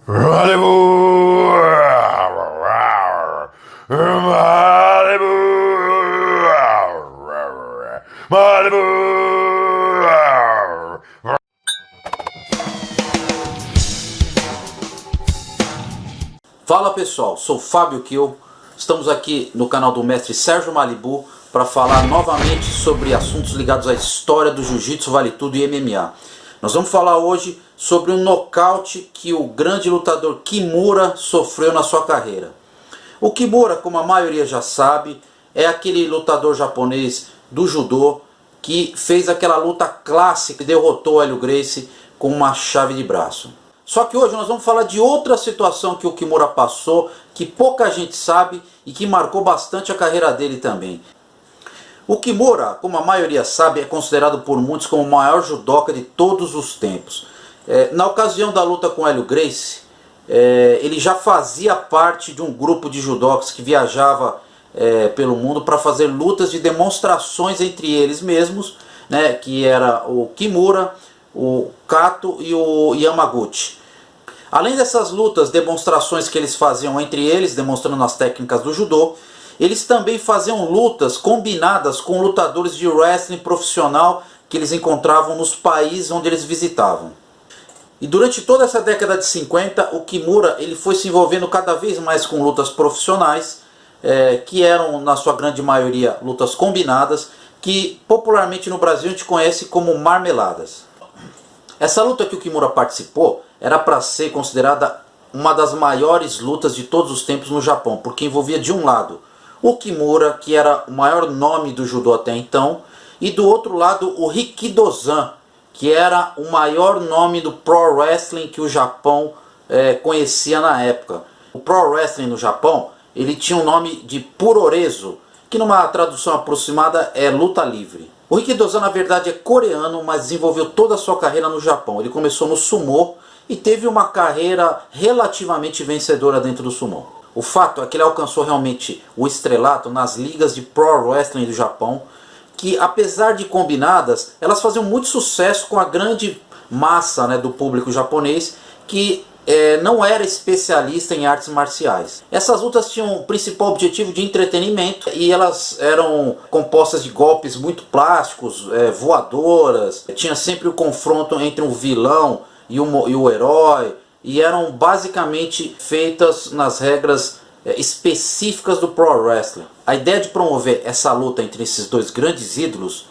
Malibu, Malibu, Malibu. Fala pessoal, sou Fábio Kiel, estamos aqui no canal do mestre Sérgio Malibu para falar novamente sobre assuntos ligados à história do Jiu-Jitsu, Vale Tudo e MMA. Nós vamos falar hoje sobre um nocaute que o grande lutador Kimura sofreu na sua carreira. O Kimura, como a maioria já sabe, é aquele lutador japonês do judô que fez aquela luta clássica e derrotou o Hélio Gracie com uma chave de braço. Só que hoje nós vamos falar de outra situação que o Kimura passou, que pouca gente sabe e que marcou bastante a carreira dele também. O Kimura, como a maioria sabe, é considerado por muitos como o maior judoca de todos os tempos. Na ocasião da luta com Hélio Gracie, ele já fazia parte de um grupo de judocas que viajava pelo mundo para fazer lutas de demonstrações entre eles mesmos, né, que era o Kimura, o Kato e o Yamaguchi. Além dessas lutas, demonstrações que eles faziam entre eles, demonstrando as técnicas do judô, eles também faziam lutas combinadas com lutadores de wrestling profissional que eles encontravam nos países onde eles visitavam. E durante toda essa década de 50, o Kimura ele foi se envolvendo cada vez mais com lutas profissionais, que eram na sua grande maioria lutas combinadas, que popularmente no Brasil a gente conhece como marmeladas. Essa luta que o Kimura participou era para ser considerada uma das maiores lutas de todos os tempos no Japão, porque envolvia de um lado o Kimura, que era o maior nome do judô até então, e do outro lado o Rikidozan, que era o maior nome do Pro Wrestling que o Japão conhecia na época. O Pro Wrestling no Japão ele tinha o nome de Puroresu, que numa tradução aproximada é luta livre. O Rikidozan na verdade é coreano, mas desenvolveu toda a sua carreira no Japão. Ele começou no sumo e teve uma carreira relativamente vencedora dentro do sumo. O fato é que ele alcançou realmente o estrelato nas ligas de Pro Wrestling do Japão, que apesar de combinadas, elas faziam muito sucesso com a grande massa, né, do público japonês, que não era especialista em artes marciais. Essas lutas tinham o principal objetivo de entretenimento e elas eram compostas de golpes muito plásticos, voadoras, tinha sempre o confronto entre um vilão e o herói, e eram basicamente feitas nas regras específicas do Pro Wrestling. A ideia de promover essa luta entre esses dois grandes ídolos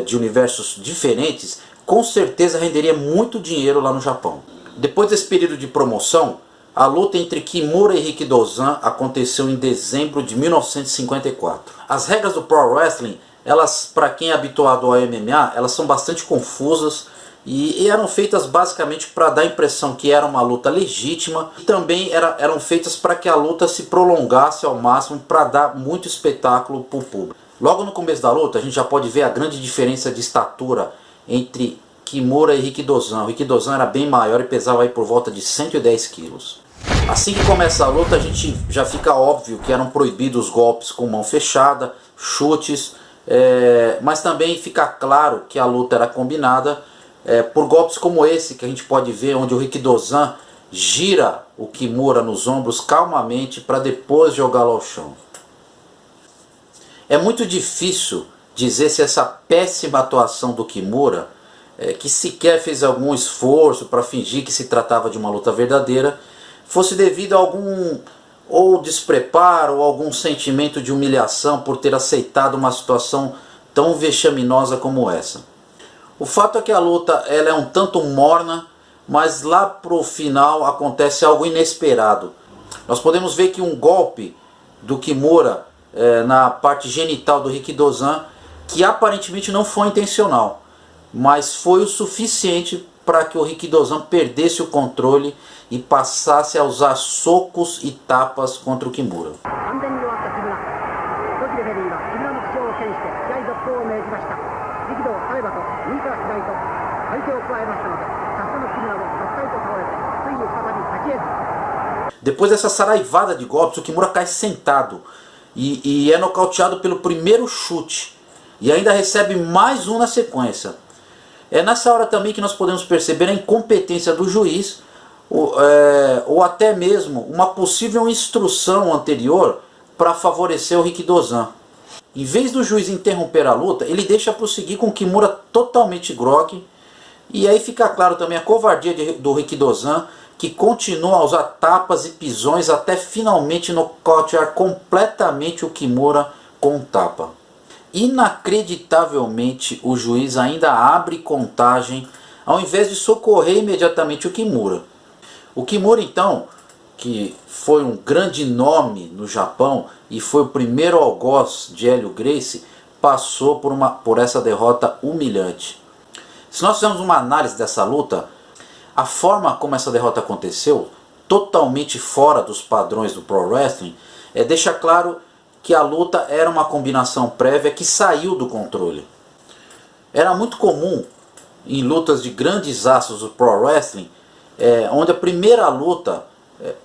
de universos diferentes com certeza renderia muito dinheiro lá no Japão. Depois desse período de promoção, a luta entre Kimura e Rikidozan aconteceu em dezembro de 1954. As regras do Pro Wrestling, elas, para quem é habituado ao MMA, elas são bastante confusas e eram feitas basicamente para dar a impressão que era uma luta legítima, e também eram feitas para que a luta se prolongasse ao máximo, para dar muito espetáculo para o público. Logo no começo da luta a gente já pode ver a grande diferença de estatura entre Kimura e Rikidozan. O Rikidozan era bem maior e pesava aí por volta de 110 quilos. Assim que começa a luta a gente já fica óbvio que eram proibidos golpes com mão fechada, chutes, mas também fica claro que a luta era combinada por golpes como esse que a gente pode ver, onde o Rikidozan gira o Kimura nos ombros calmamente para depois jogá-lo ao chão. É muito difícil dizer se essa péssima atuação do Kimura, que sequer fez algum esforço para fingir que se tratava de uma luta verdadeira, fosse devido a algum ou despreparo ou algum sentimento de humilhação por ter aceitado uma situação tão vexaminosa como essa. O fato é que a luta ela é um tanto morna, mas lá pro final acontece algo inesperado. Nós podemos ver que um golpe do Kimura na parte genital do Rikidozan, que aparentemente não foi intencional, mas foi o suficiente para que o Rikidozan perdesse o controle e passasse a usar socos e tapas contra o Kimura. Depois dessa saraivada de golpes, o Kimura cai sentado e é nocauteado pelo primeiro chute e ainda recebe mais um na sequência. É nessa hora também que nós podemos perceber a incompetência do juiz ou até mesmo uma possível instrução anterior para favorecer o Rikidozan. Em vez do juiz interromper a luta, ele deixa prosseguir com o Kimura totalmente grogue. E aí fica claro também a covardia do Rikidozan, que continua a usar tapas e pisões até finalmente nocautear completamente o Kimura com um tapa. Inacreditavelmente, o juiz ainda abre contagem ao invés de socorrer imediatamente o Kimura. O Kimura, então, que foi um grande nome no Japão e foi o primeiro algoz de Hélio Gracie, passou por essa derrota humilhante. Se nós fizermos uma análise dessa luta, a forma como essa derrota aconteceu, totalmente fora dos padrões do Pro Wrestling, deixa claro que a luta era uma combinação prévia que saiu do controle. Era muito comum em lutas de grandes astros do Pro Wrestling, onde a primeira luta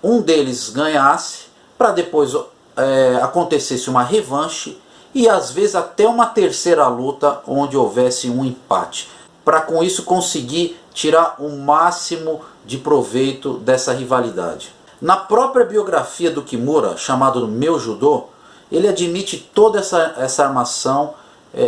um deles ganhasse, para depois acontecesse uma revanche e às vezes até uma terceira luta onde houvesse um empate, para com isso conseguir tirar o máximo de proveito dessa rivalidade. Na própria biografia do Kimura, chamado Meu Judô, ele admite toda essa armação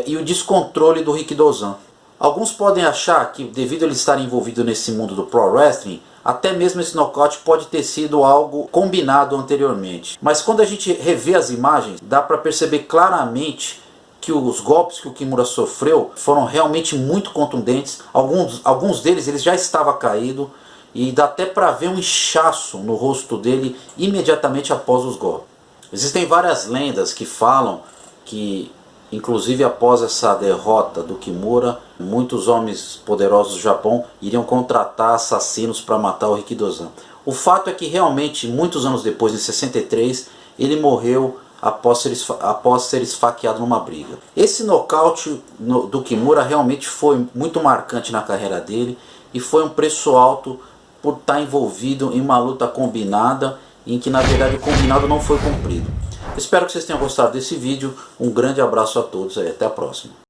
e o descontrole do Rikidozan. Alguns podem achar que, devido a ele estar envolvido nesse mundo do Pro Wrestling, até mesmo esse nocaute pode ter sido algo combinado anteriormente. Mas quando a gente revê as imagens, dá para perceber claramente que os golpes que o Kimura sofreu foram realmente muito contundentes. Alguns deles ele já estava caído e dá até para ver um inchaço no rosto dele imediatamente após os golpes. Existem várias lendas que falam que, inclusive após essa derrota do Kimura, muitos homens poderosos do Japão iriam contratar assassinos para matar o Rikidozan. O fato é que realmente, muitos anos depois, em 63, ele morreu após ser esfaqueado numa briga. Esse nocaute do Kimura realmente foi muito marcante na carreira dele e foi um preço alto por estar envolvido em uma luta combinada em que na verdade o combinado não foi cumprido. Espero que vocês tenham gostado desse vídeo. Um grande abraço a todos e até a próxima.